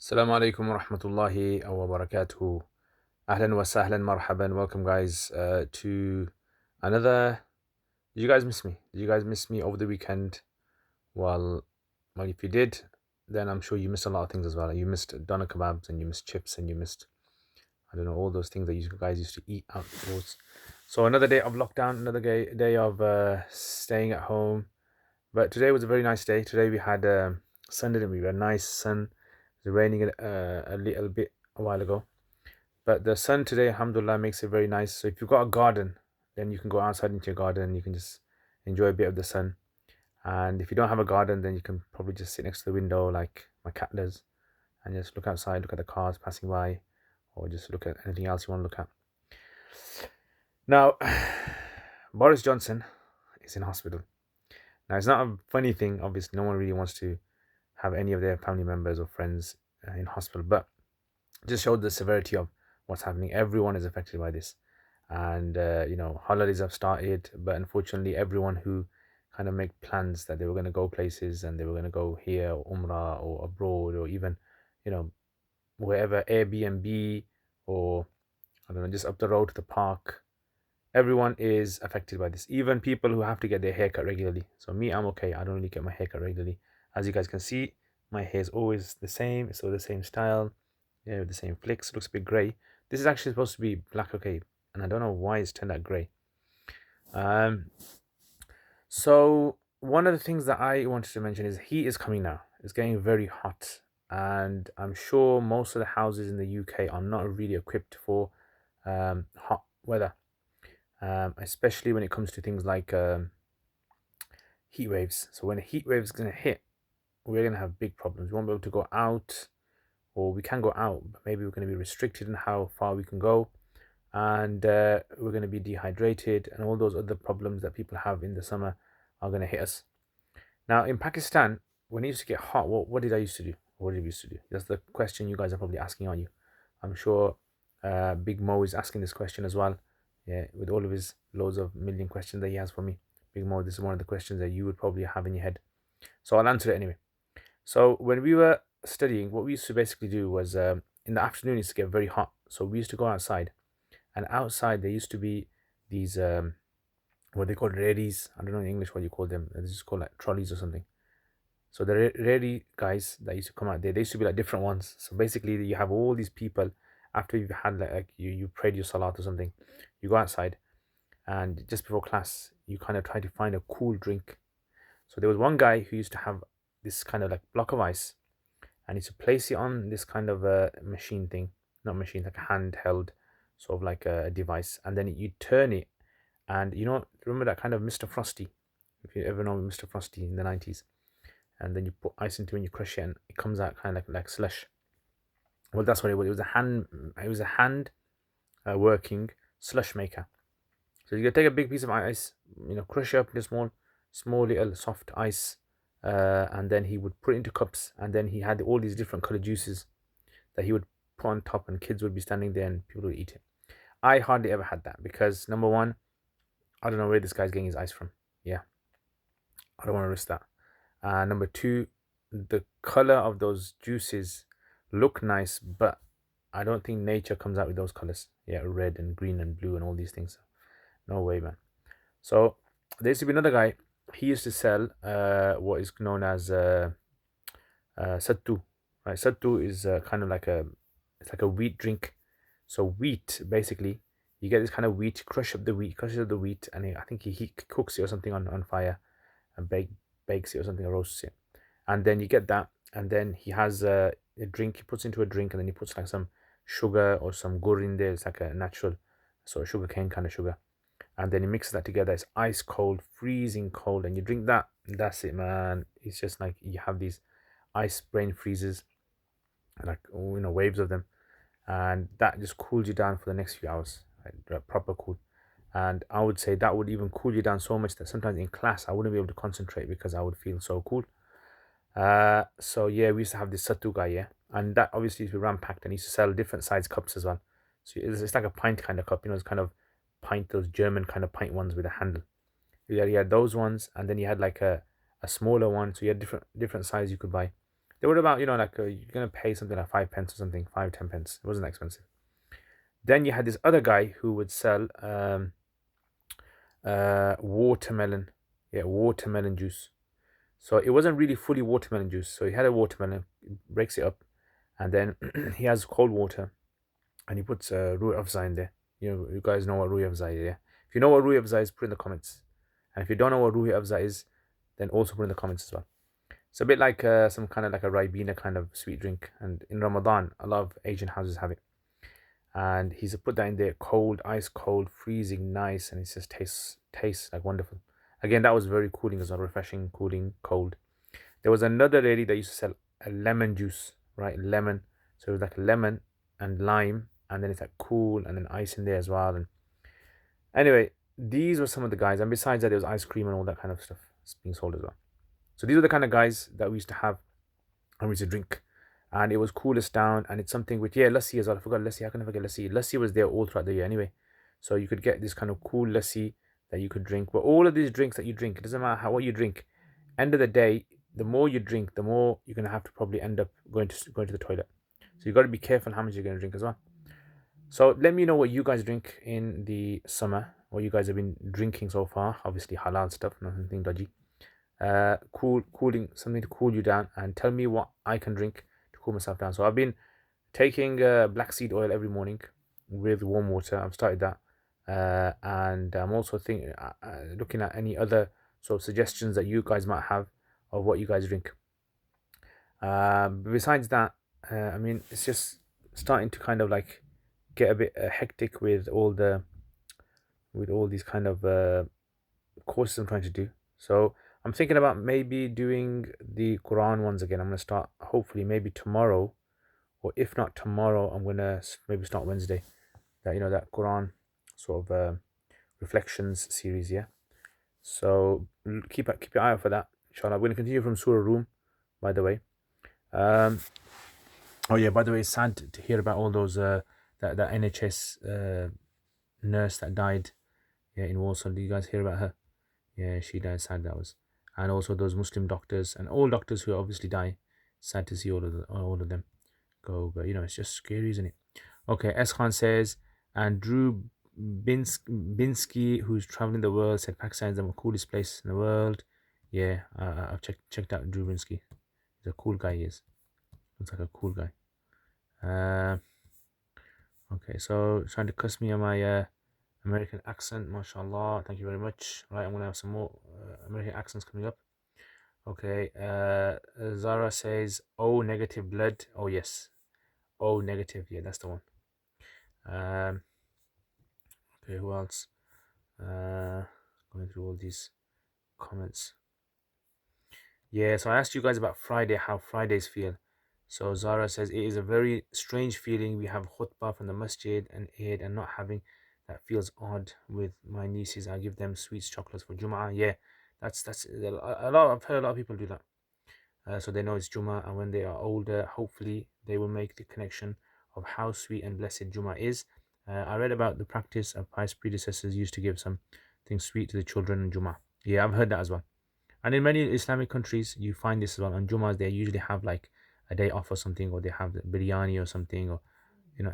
Assalamu alaikum wa rahmatullahi wa barakatuhu. Ahlan wa sahlan marhaban. Welcome, guys, to another. Did you guys miss me? Did you guys miss me over the weekend? Well, if you did, then I'm sure you missed a lot of things as well. You missed doner kebabs and you missed chips and you missed, I don't know, all those things that you guys used to eat outdoors. So another day of lockdown, another day of staying at home. But today was a very nice day. Today we had sun, didn't we? We had nice sun. It was raining a little bit a while ago. But the sun today, alhamdulillah, makes it very nice. So if you've got a garden, then you can go outside into your garden and you can just enjoy a bit of the sun. And if you don't have a garden, then you can probably just sit next to the window like my cat does and just look outside, look at the cars passing by, or just look at anything else you want to look at. Now, Boris Johnson is in hospital. Now, it's not a funny thing. Obviously, no one really wants to have any of their family members or friends in hospital, but just showed the severity of what's happening. Everyone is affected by this, and holidays have started, but unfortunately, everyone who kind of make plans that they were going to go places and they were going to go here or Umrah or abroad or even, you know, wherever, Airbnb or I don't know, just up the road to the park. Everyone is affected by this, even people who have to get their hair cut regularly. So me, I'm okay. I don't really get my hair cut regularly. As you guys can see, my hair is always the same. It's all the same style, yeah, with the same flicks. Looks a bit grey. This is actually supposed to be black, okay, and I don't know why it's turned out grey. So one of the things that I wanted to mention is heat is coming now. It's getting very hot, and I'm sure most of the houses in the UK are not really equipped for hot weather, especially when it comes to things like heat waves. So when a heat wave is going to hit, we're going to have big problems. We won't be able to go out, or we can go out, but maybe we're going to be restricted in how far we can go, and we're going to be dehydrated, and all those other problems that people have in the summer are going to hit us. Now, in Pakistan, when it used to get hot, what did I used to do? What did we used to do? That's the question you guys are probably asking, aren't you? I'm sure Big Mo is asking this question as well. Yeah, with all of his loads of million questions that he has for me. Big Mo, this is one of the questions that you would probably have in your head. So I'll answer it anyway. So when we were studying, what we used to basically do was in the afternoon it used to get very hot. So we used to go outside, and outside there used to be these what they call reddies. I don't know in English what you call them. They just called like trolleys or something. So the ready guys that used to come out there, they used to be like different ones. So basically, you have all these people after you've had like you prayed your salat or something, you go outside, and just before class, you kind of try to find a cool drink. So there was one guy who used to have this kind of like block of ice, and he used to place it on this kind of a machine thing, not machine, like a handheld sort of like a device, and then you turn it, and remember that kind of Mr. Frosty, if you ever know Mr. Frosty in the 90s, and then you put ice into it and you crush it and it comes out kind of like slush. Well, that's what it was. It was a hand working slush maker. So you can take a big piece of ice, crush it up into small little soft ice, and then he would put it into cups, and then he had all these different color juices that he would put on top, and kids would be standing there and people would eat it. I hardly ever had that because number one, I don't know where this guy's getting his ice from. Yeah, I don't want to risk that. Number two, the color of those juices look nice, but I don't think nature comes out with those colors. Yeah, red and green and blue and all these things. No way, man. So there used to be another guy. He used to sell what is known as sattu. Right, sattu is kind of like it's like a wheat drink. So wheat, basically, you get this kind of wheat, crushes up the wheat, and I think he cooks it or something on fire and bakes it or something, or roasts it, and then you get that, and then he has a drink he puts into a drink, and then he puts like some sugar or some gur in there. It's like a natural sort of sugar cane kind of sugar, and then he mixes that together. It's ice cold, freezing cold, and you drink that, and that's it, man. It's just like you have these ice brain freezes, like waves of them, and that just cools you down for the next few hours, like proper cool. And I would say that would even cool you down so much that sometimes in class I wouldn't be able to concentrate because I would feel so cool. So yeah, we used to have this sattu guy, yeah, and that obviously used to be ram packed, and he used to sell different size cups as well. So it's like a pint kind of cup, it's kind of pint, those German kind of pint ones with a handle. Yeah, he had those ones, and then he had like a smaller one, so you had different size you could buy, They were about, like you're gonna pay something like 5 pence or something, 5, 10 pence. It wasn't that expensive. Then you had this other guy who would sell watermelon, yeah, watermelon juice. So it wasn't really fully watermelon juice. So he had a watermelon, breaks it up, and then he has cold water, and he puts Rui Afza in there. You guys know what Rui Afza is, yeah? If you know what Rui Afza is, put in the comments. And if you don't know what Rui Afza is, then also put in the comments as well. It's a bit like some kind of like a Ribena kind of sweet drink. And in Ramadan, a lot of Asian houses have it. And he's put that in there, cold, ice cold, freezing, nice, and it just tastes like wonderful. Again, that was very cooling as well, refreshing, cooling, cold. There was another lady that used to sell a lemon juice, right? Lemon. So it was like lemon and lime, and then it's like cool, and then ice in there as well. And anyway, these were some of the guys. And besides that, there was ice cream and all that kind of stuff being sold as well. So these were the kind of guys that we used to have and we used to drink. And it was coolest down. And it's something with, yeah, lassi as well. I forgot lassi. How can I forget lassi? Lassi was there all throughout the year anyway. So you could get this kind of cool lassi that you could drink. But all of these drinks that you drink, it doesn't matter what you drink. End of the day, the more you drink, the more you're gonna have to probably end up going to the toilet. So you got to be careful how much you're gonna drink as well. So let me know what you guys drink in the summer. What you guys have been drinking so far. Obviously halal stuff, nothing dodgy. Cooling, something to cool you down, and tell me what I can drink to cool myself down. So I've been taking black seed oil every morning with warm water. I've started that, and I'm also thinking, looking at any other sort of suggestions that you guys might have of what you guys drink. Besides that, I mean, it's just starting to kind of like get a bit hectic with all these kind of courses I'm trying to do. So I'm thinking about maybe doing the Quran ones again. I'm gonna start hopefully maybe tomorrow, or if not tomorrow, I'm gonna maybe start Wednesday. That Quran sort of reflections series, yeah. So keep your eye out for that. Inshallah, we're gonna continue from Surah Room, by the way. Um, oh yeah, by the way, it's sad to hear about all those that NHS nurse that died, yeah, in Warsaw. Do you guys hear about her? Yeah, she died. Sad that was, and also those Muslim doctors and all doctors who obviously die. Sad to see all of them go, but it's just scary, isn't it? Okay, S Khan says, and Drew Binsky, who's traveling the world, said Pakistan is the coolest place in the world. Yeah, I've checked out Drew Binsky. He's a cool guy. He is. Looks like a cool guy. Uh, okay, so trying to cuss me on my American accent, mashallah. Thank you very much. Right, I'm gonna have some more American accents coming up. Okay, Zara says, "Oh, negative blood." Oh yes, oh negative. Yeah, that's the one. Um, okay, who else? Going through all these comments. Yeah, so I asked you guys about Friday, how Fridays feel. So Zara says it is a very strange feeling. We have khutbah from the masjid and Eid and not having that feels odd with my nieces. I give them sweets, chocolates for Jum'ah. Yeah, that's a lot. I've heard a lot of people do that. So they know it's Jum'ah, and when they are older, hopefully they will make the connection of how sweet and blessed Jum'ah is. I read about the practice of pious predecessors used to give something sweet to the children in Jum'ah. Yeah, I've heard that as well. And in many Islamic countries, you find this as well. On Jummahs, they usually have like a day off or something, or they have biryani or something, or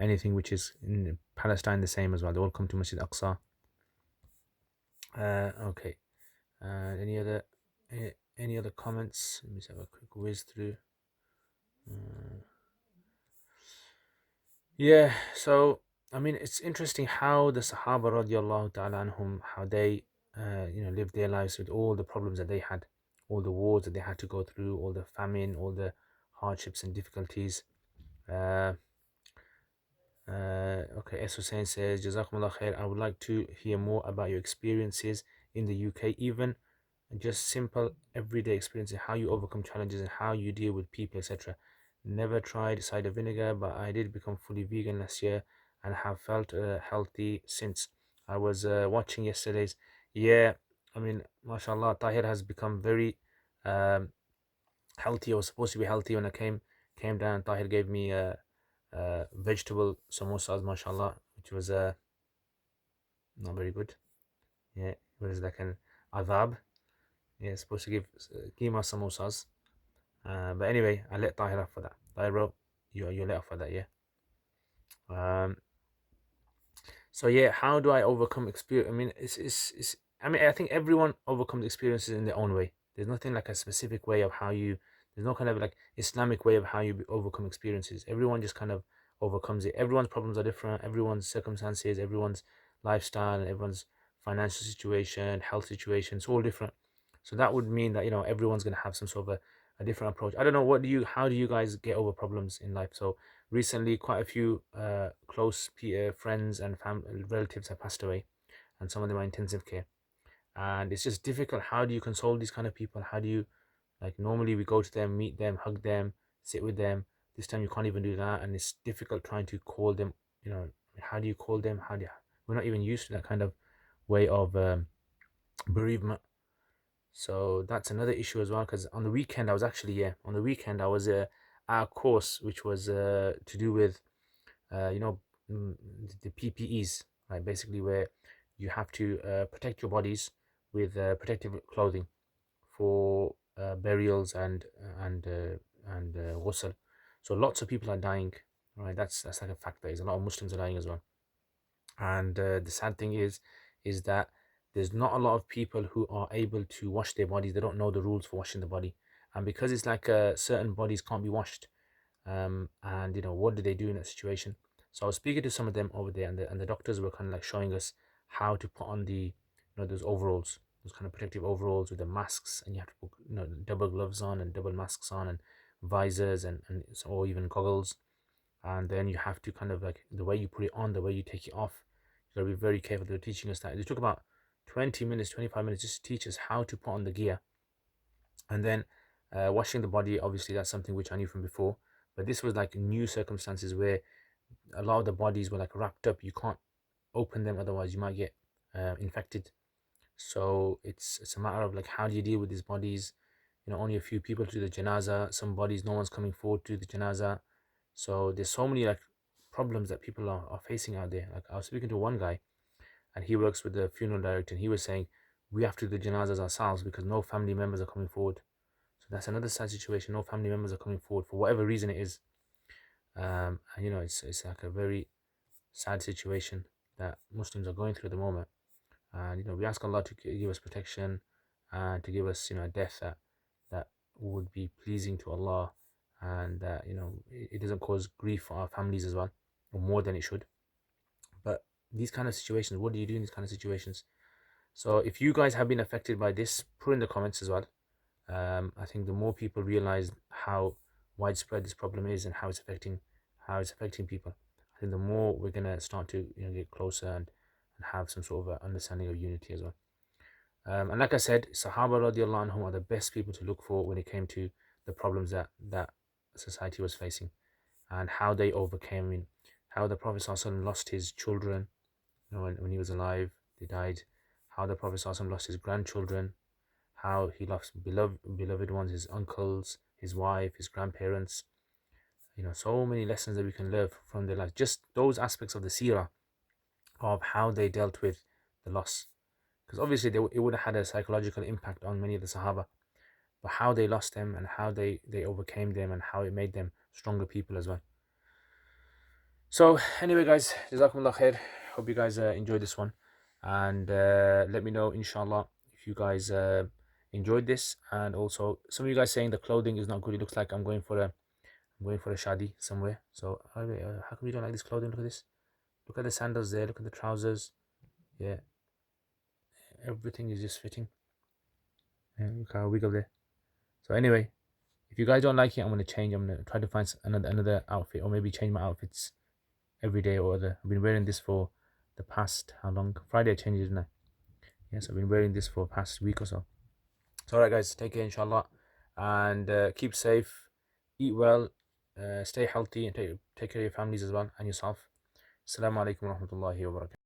anything which is in Palestine the same as well. They all come to Masjid Aqsa. Okay. Any other any other comments? Let me just have a quick whiz through. Yeah. So I mean, it's interesting how the Sahaba radiallahu ta'ala anhum, how they lived their lives with all the problems that they had, all the wars that they had to go through, all the famine, all the hardships and difficulties. Uh, okay, S. Hussein says, Jazakumullah khair. I would like to hear more about your experiences in the UK, even just simple everyday experiences, how you overcome challenges and how you deal with people, etc. Never tried cider vinegar, but I did become fully vegan last year and have felt healthy since. I was watching yesterday's. Yeah, I mean, mashallah, Tahir has become very um, healthy. I was supposed to be healthy when I came down. Tahir gave me vegetable samosas, mashallah, which was not very good. Yeah, it was like an adab. Yeah, supposed to give keema samosas, But anyway, I let Tahir off for that. Tahir, bro, you let off for that, yeah. Um, so yeah, how do I overcome experience? I mean, it's I mean, I think everyone overcomes experiences in their own way. There's nothing like a specific way of how you. There's no kind of like Islamic way of how you overcome experiences. Everyone just kind of overcomes it. Everyone's problems are different. Everyone's circumstances, everyone's lifestyle, and everyone's financial situation, health situation. It's all different. So that would mean that everyone's gonna have some sort of a different approach. I don't know. How do you guys get over problems in life? So recently, quite a few close friends and relatives have passed away, and some of them are intensive care. And it's just difficult. How do you console these kind of people? How do you, like, normally we go to them, meet them, hug them, sit with them. This time you can't even do that, and it's difficult trying to call them. How do you call them? We're not even used to that kind of way of bereavement. So that's another issue as well. Because on the weekend, I was actually, yeah, on the weekend I was at a course which was to do with uh, you know, the PPEs, right? Basically, where you have to protect your bodies with protective clothing for burials and ghusl. So lots of people are dying, right? That's like a fact. There is a lot of Muslims are dying as well. And the sad thing is that there's not a lot of people who are able to wash their bodies. They don't know the rules for washing the body, and because it's like certain bodies can't be washed, and what do they do in that situation. So I was speaking to some of them over there, and the doctors were kind of like showing us how to put on those overalls, those kind of protective overalls with the masks, and you have to put double gloves on and double masks on and visors or even goggles. And then you have to kind of, like, the way you put it on, the way you take it off, you got to be very careful. They're teaching us that. They took about 20 minutes, 25 minutes just to teach us how to put on the gear. And then washing the body, obviously that's something which I knew from before, but this was like new circumstances where a lot of the bodies were like wrapped up. You can't open them, otherwise you might get infected. So it's a matter of, like, how do you deal with these bodies. Only a few people to the janaza. Some bodies, no one's coming forward to the janaza. So there's so many, like, problems that people are facing out there. Like, I was speaking to one guy, and he works with the funeral director, and he was saying we have to do the janazas ourselves because no family members are coming forward. So that's another sad situation. No family members are coming forward for whatever reason it is. And it's like a very sad situation that Muslims are going through at the moment. And we ask Allah to give us protection and to give us a death that would be pleasing to Allah, and that it doesn't cause grief for our families as well, or more than it should. But these kind of situations, what do you do in these kind of situations? So if you guys have been affected by this, put in the comments as well. I think the more people realize how widespread this problem is and how it's affecting people, I think the more we're gonna start to get closer and have some sort of understanding of unity as well. And like I said, Sahaba radiallahu anhum are the best people to look for when it came to the problems that society was facing, and how they overcame it. How the Prophet ﷺ lost his children, when he was alive, they died. How the Prophet ﷺ lost his grandchildren, how he lost beloved ones, his uncles, his wife, his grandparents. So many lessons that we can learn from their life. Just those aspects of the seerah of how they dealt with the loss. Because obviously it would have had a psychological impact on many of the Sahaba. But how they lost them and how they overcame them and how it made them stronger people as well. So anyway, guys, Jazakumullah khair. Hope you guys enjoyed this one. And let me know, inshallah, if you guys enjoyed this. And also, some of you guys saying the clothing is not good. It looks like I'm going for a shadi somewhere. So how come you don't like this clothing? Look at this. Look at the sandals there. Look at the trousers. Yeah, everything is just fitting. Yeah, look how wiggle there. So anyway, if you guys don't like it, I'm gonna change. I'm gonna try to find another outfit, or maybe change my outfits every day or other. I've been wearing this for the past, how long? Friday I changed it, didn't I? Yes, I've been wearing this for the past week or so. So alright, guys, take care, inshallah, and keep safe, eat well, stay healthy, and take care of your families as well and yourself. Assalamu alaikum wa rahmatullahi wa barakatuh.